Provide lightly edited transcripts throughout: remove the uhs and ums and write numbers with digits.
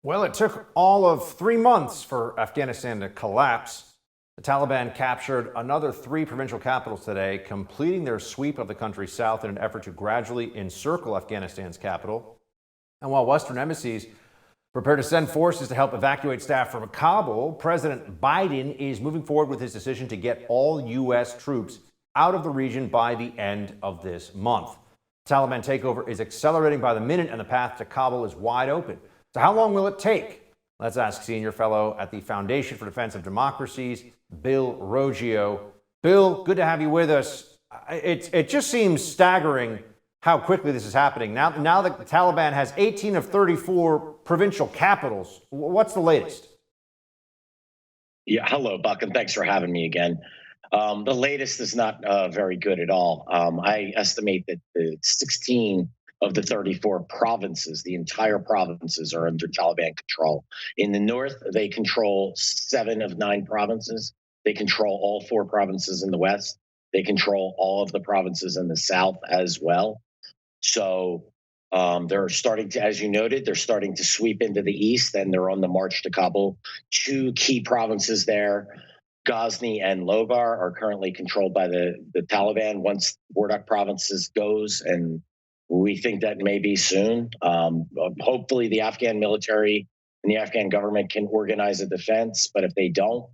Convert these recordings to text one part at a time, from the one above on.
Well, it took all of 3 months for Afghanistan to collapse. The Taliban captured another three provincial capitals today, completing their sweep of the country south in an effort to gradually encircle Afghanistan's capital. And while Western embassies prepare to send forces to help evacuate staff from Kabul, President Biden is moving forward with his decision to get all U.S. troops out of the region by the end of this month. Taliban takeover is accelerating by the minute, and the path to Kabul is wide open. So how long will it take? Let's ask senior fellow at the Foundation for Defense of Democracies, Bill Roggio. Bill, good to have you with us. It just seems staggering how quickly this is happening. Now that the Taliban has 18 of 34 provincial capitals, what's the latest? Yeah, hello, Buck, and thanks for having me again. The latest is not very good at all. I estimate that the 16 of the 34 provinces, the entire provinces, are under Taliban control. In the north, they control 7 of 9 provinces. They control all 4 provinces in the west. They control all of the provinces in the south as well. So they're starting to, as you noted, they're starting to sweep into the east, and they're on the march to Kabul. Two key provinces there, Ghazni and Logar, are currently controlled by the Taliban. Once Wardak provinces goes, and we think that may be soon. Hopefully, the Afghan military and the Afghan government can organize a defense, but if they don't,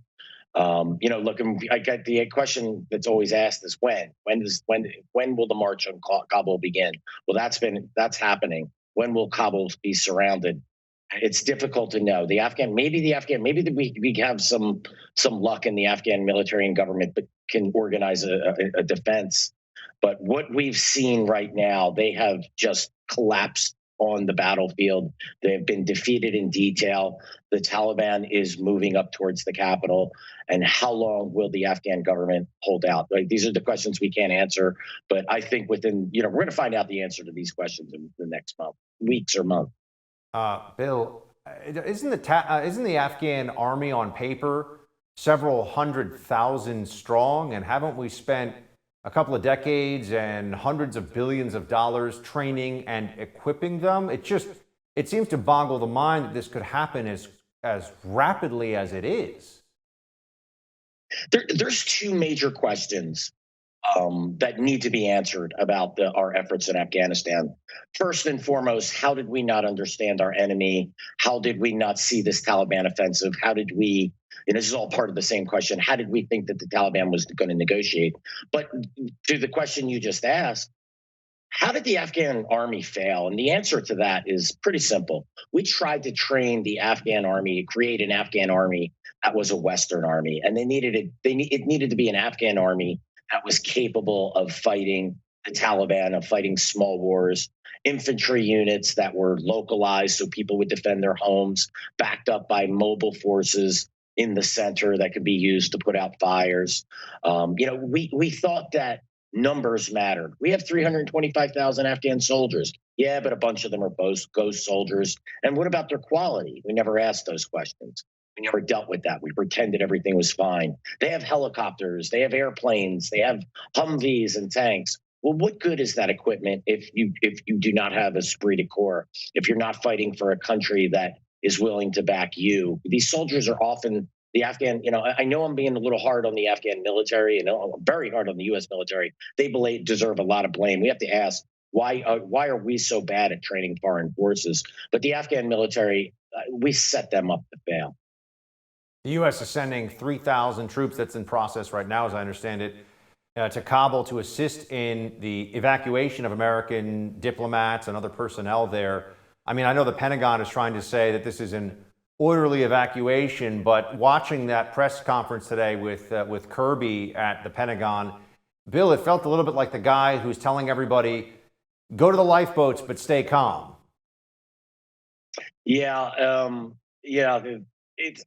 look, I get the question that's always asked is when. When will the march on Kabul begin? Well, that's happening. When will Kabul be surrounded? It's difficult to know. Maybe we have some luck in the Afghan military and government, but can organize a defense. But what we've seen right now, they have just collapsed on the battlefield. They have been defeated in detail. The Taliban is moving up towards the capital. And how long will the Afghan government hold out? Like, these are the questions we can't answer. But I think we're going to find out the answer to these questions in the next weeks or month. Bill, isn't the Afghan army on paper several 100,000 strong? And haven't we spent a couple of decades and hundreds of billions of dollars training and equipping them? It seems to boggle the mind that this could happen as rapidly as it is. There's two major questions that need to be answered about our efforts in Afghanistan. First and foremost, how did we not understand our enemy? How did we not see this Taliban offensive? How did we, and this is all part of the same question, how did we think that the Taliban was going to negotiate? But to the question you just asked, how did the Afghan army fail? And the answer to that is pretty simple. We tried to train the Afghan army, create an Afghan army that was a Western army, and it needed to be an Afghan army that was capable of fighting the Taliban, of fighting small wars, infantry units that were localized so people would defend their homes, backed up by mobile forces in the center that could be used to put out fires. We thought that numbers mattered. We have 325,000 Afghan soldiers. Yeah, but a bunch of them are ghost soldiers. And what about their quality? We never asked those questions. We never dealt with that. We pretended everything was fine. They have helicopters, they have airplanes, they have Humvees and tanks. Well, what good is that equipment if you do not have a esprit de corps? If you're not fighting for a country that is willing to back you? These soldiers are often the Afghan. I know I'm being a little hard on the Afghan military, and I'm very hard on the U.S. military. They deserve a lot of blame. We have to ask why are we so bad at training foreign forces? But the Afghan military, we set them up to fail. The U.S. is sending 3,000 troops, that's in process right now, as I understand it, to Kabul to assist in the evacuation of American diplomats and other personnel there. I mean, I know the Pentagon is trying to say that this is an orderly evacuation, but watching that press conference today with Kirby at the Pentagon, Bill, it felt a little bit like the guy who's telling everybody, go to the lifeboats, but stay calm. Yeah, it's.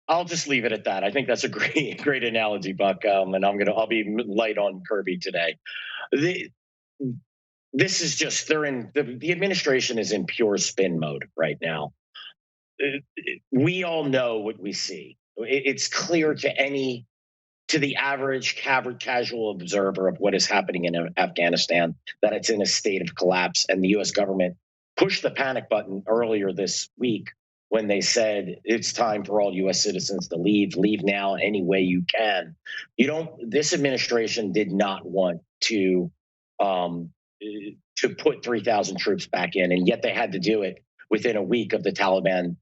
I'll just leave it at that. I think that's a great analogy, Buck. And I'll be light on Kirby today. This is just the administration is in pure spin mode right now. We all know what we see. It's clear to the average casual observer of what is happening in Afghanistan that it's in a state of collapse, and the U.S. government pushed the panic button earlier this week when they said it's time for all U.S. citizens to leave now any way you can. You don't. This administration did not want um, to put 3,000 troops back in, and yet they had to do it within a week of the Taliban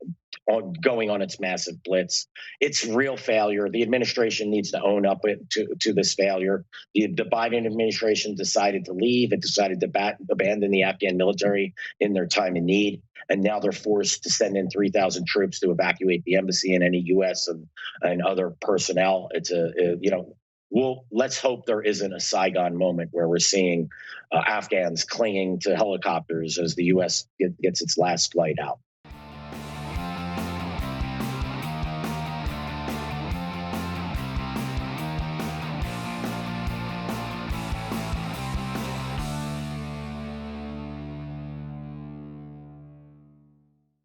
going on its massive blitz. It's real failure. The administration needs to own up to this failure. The Biden administration decided to leave. It decided to abandon the Afghan military in their time of need. And now they're forced to send in 3,000 troops to evacuate the embassy and any U.S. and other personnel. It's well, let's hope there isn't a Saigon moment where we're seeing Afghans clinging to helicopters as the U.S. gets its last flight out.